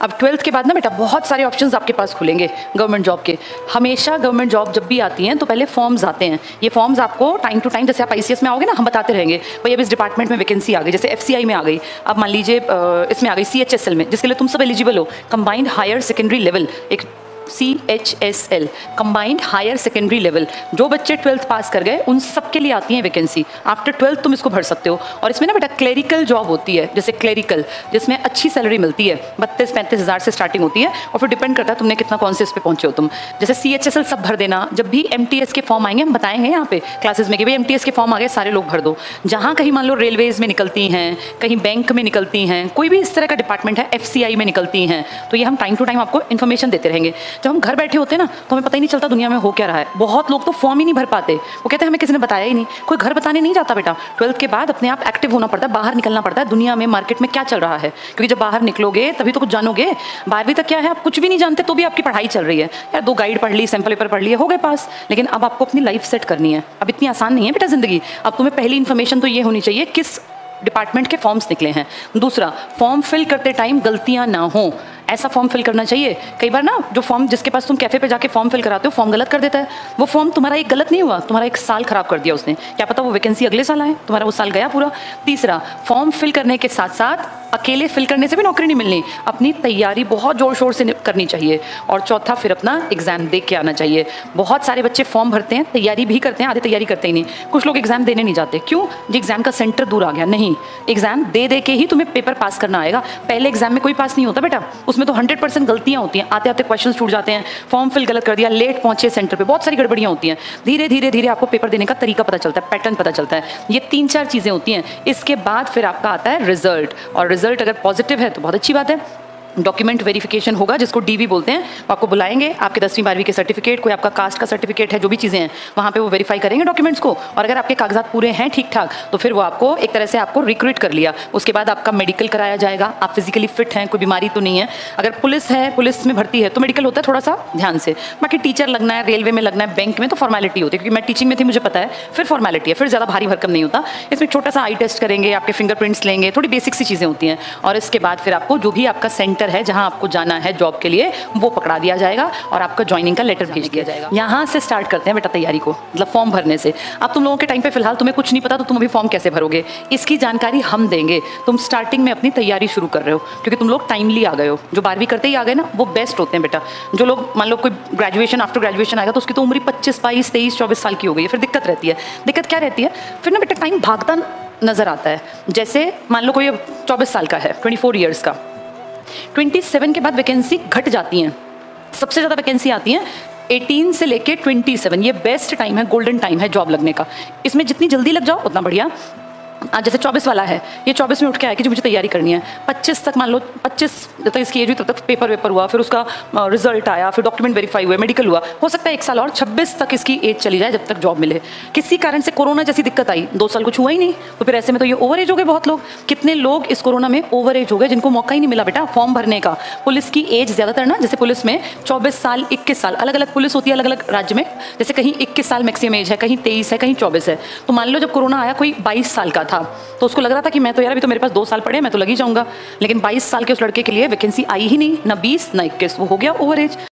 अब 12th के बाद ना बेटा बहुत सारे ऑप्शंस आपके पास खुलेंगे गवर्नमेंट जॉब के। हमेशा गवर्नमेंट जॉब जब भी आती हैं तो पहले फॉर्म्स आते हैं। ये फॉर्म्स आपको टाइम टू टाइम, जैसे आप ICS में आओगे ना, हम बताते रहेंगे भाई अब इस डिपार्टमेंट में वैकेंसी आ गई, जैसे FCI में आ गई, अब मान लीजिए इसमें आ गई CHSL में, जिसके लिए तुम सब एलिजिबल हो, कंबाइंड हायर सेकेंडरी लेवल, एक CHSL combined higher secondary level. जो बच्चे 12th पास कर गए उन सब के लिए आती है वैकेंसी। आफ्टर 12th तुम इसको भर सकते हो। और इसमें ना बेटा क्लेरिकल जॉब होती है, जैसे क्लेरिकल, जिसमें अच्छी सैलरी मिलती है, 32-35 हज़ार से स्टार्टिंग होती है, और फिर डिपेंड करता है तुमने कितना कौन से इस पे पहुंचे हो तुम। जैसे CHSL सब भर देना। जब भी MTS के फॉर्म आएंगे हम बताएंगे यहाँ पे क्लासेस में कि भाई MTS के फॉर्म आ गए, सारे लोग भर दो। जहाँ कहीं मान लो रेलवेज में निकलती हैं, कहीं बैंक में निकलती हैं, कोई भी इस तरह का डिपार्टमेंट है, FCI में निकलती हैं, तो ये हम टाइम टू टाइम आपको इन्फॉर्मेशन देते रहेंगे। जब हम घर बैठे होते हैं ना तो हमें पता ही नहीं चलता दुनिया में हो क्या रहा है। बहुत लोग तो फॉर्म ही नहीं भर पाते, वो कहते हैं हमें किसी ने बताया ही नहीं। कोई घर बताने नहीं जाता बेटा। 12th के बाद अपने आप एक्टिव होना पड़ता है, बाहर निकलना पड़ता है, दुनिया में मार्केट में क्या चल रहा है, क्योंकि जब बाहर निकलोगे तभी तो कुछ जानोगे। 12वीं तक क्या है, आप कुछ भी नहीं जानते तो भी आपकी पढ़ाई चल रही है यार, 2 गाइड पढ़ ली, सैंपल पेपर पढ़ लिए, हो गए पास। लेकिन अब आपको अपनी लाइफ सेट करनी है। अब इतनी आसान नहीं है बेटा जिंदगी। अब तुम्हें पहली इन्फॉर्मेशन तो ये होनी चाहिए किस डिपार्टमेंट के फॉर्म्स निकले हैं। दूसरा, फॉर्म फिल करते टाइम गलतियां ना हो, ऐसा फॉर्म फिल करना चाहिए। कई बार ना जो फॉर्म जिसके पास तुम कैफे पे जाके फॉर्म फिल कराते हो, फॉर्म गलत कर देता है। वो फॉर्म तुम्हारा एक गलत नहीं हुआ, तुम्हारा 1 साल खराब कर दिया उसने। क्या पता वो वैकेंसी अगले साल आए, तुम्हारा वो साल गया पूरा। तीसरा, फॉर्म फिल करने के साथ साथ अकेले फिल करने से भी नौकरी नहीं मिलनी, अपनी तैयारी बहुत जोर शोर से करनी चाहिए। और चौथा, फिर अपना एग्जाम दे के आना चाहिए। बहुत सारे बच्चे फॉर्म भरते हैं, तैयारी भी करते हैं, आधे तैयारी करते ही नहीं। कुछ लोग एग्जाम देने नहीं जाते, क्यों जी एग्जाम का सेंटर दूर आ गया। नहीं, एग्जाम दे के ही तुम्हें पेपर पास करना आएगा। पहले एग्जाम में कोई पास नहीं होता बेटा, उसमें तो 100% गलतियां होती हैं। आते आते क्वेश्चन छूट जाते हैं, फॉर्म फिल गलत कर दिया, लेट पहुंचे सेंटर पे, बहुत सारी गड़बड़ियां होती हैं। धीरे धीरे धीरे आपको पेपर देने का तरीका पता चलता है, पैटर्न पता चलता है। ये 3-4 चीजें होती हैं। इसके बाद फिर आपका आता है रिजल्ट, और रिजल्ट अगर पॉजिटिव है तो बहुत अच्छी बात है। डॉक्यूमेंट वेरिफिकेशन होगा, जिसको DV बोलते हैं। वो आपको बुलाएंगे, आपके 10वीं 12वीं के सर्टिफिकेट, कोई आपका कास्ट का सर्टिफिकेट है, जो भी चीज़ें हैं वहाँ पे वो वेरीफाई करेंगे डॉक्यूमेंट्स को। और अगर आपके कागजात पूरे हैं ठीक ठाक, तो फिर वो आपको एक तरह से आपको रिक्रूट कर लिया। उसके बाद आपका मेडिकल कराया जाएगा, आप फिजिकली फिट हैं, कोई बीमारी तो नहीं है। अगर पुलिस है, पुलिस में भर्ती है तो मेडिकल होता है थोड़ा सा ध्यान से। बाकी टीचर लगना है, रेलवे में लगना है, बैंक में तो फॉर्मेलिटी होती है, क्योंकि मैं टीचिंग में थी मुझे पता है, फिर फॉर्मेलिटी है, फिर ज़्यादा भारी भरकम नहीं होता। इसमें छोटा सा आई टेस्ट करेंगे, आपके फिंगरप्रिंट्स लेंगे, थोड़ी बेसिक सी चीज़ें होती हैं। और इसके बाद फिर आपको जो भी आपका सेंटर है जहाँ आपको जाना है जॉब के लिए, वो पकड़ा दिया जाएगा और आपका ज्वाइनिंग का लेटर भेज दिया जाएगा। यहाँ से स्टार्ट करते हैं बेटा तैयारी को, मतलब फॉर्म भरने से। अब तुम लोगों के टाइम पे फिलहाल तुम्हें कुछ नहीं पता, तो तुम अभी फॉर्म कैसे भरोगे, इसकी जानकारी हम देंगे। तुम स्टार्टिंग में अपनी तैयारी शुरू कर रहे हो, क्योंकि तुम लोग टाइमली आ गए हो। जो 12वीं करते ही आ गए ना, वो बेस्ट होते हैं बेटा। जो लोग मान लो कोई ग्रेजुएशन, आफ्टर ग्रेजुएशन आएगा तो उसकी तो उम्र 25, 22, 23, 24 साल की हो गई है, फिर दिक्कत रहती है। दिक्कत क्या रहती है, फिर ना बेटा टाइम भागता नजर आता है। जैसे मान लो कोई 24 साल का है, 24 ईयर्स का, 27 के बाद वैकेंसी घट जाती हैं। सबसे ज़्यादा वैकेंसी आती हैं 18 से लेके 27। ये बेस्ट टाइम है, गोल्डन टाइम है जॉब लगने का। इसमें जितनी जल्दी लग जाओ उतना बढ़िया। जैसे 24 वाला है, ये 24 में उठ के आया कि जो मुझे तैयारी करनी है। 25 तक मान लो, 25 जब तक इसकी एज हुई तब तक पेपर वेपर हुआ, फिर उसका रिजल्ट आया, फिर डॉक्यूमेंट वेरीफाई हुए, मेडिकल हुआ, हो सकता है 1 साल और 26 तक इसकी एज चली जाए जब तक जॉब मिले। किसी कारण से कोरोना जैसी दिक्कत आई, 2 साल कुछ हुआ ही नहीं, तो फिर ऐसे में तो ये ओवर एज हो गए बहुत लोग। कितने लोग इस कोरोना में ओवर एज हो गए, जिनको मौका ही नहीं मिला बेटा फॉर्म भरने का। पुलिस की एज ज़्यादातर ना, जैसे पुलिस में 24 साल, 21 साल, अलग अलग पुलिस होती है अलग अलग राज्य में। जैसे कहीं 21 साल मैक्सिमम एज है, कहीं 23 है, कहीं 24 है। तो मान लो जब कोरोना आया कोई 22 साल का था, तो उसको लग रहा था कि मैं तो यार अभी तो मेरे पास 2 साल पड़े, मैं तो लग ही जाऊंगा। लेकिन 22 साल के उस लड़के के लिए वैकेंसी आई ही नहीं, ना 20 ना 21, वो हो गया ओवर एज।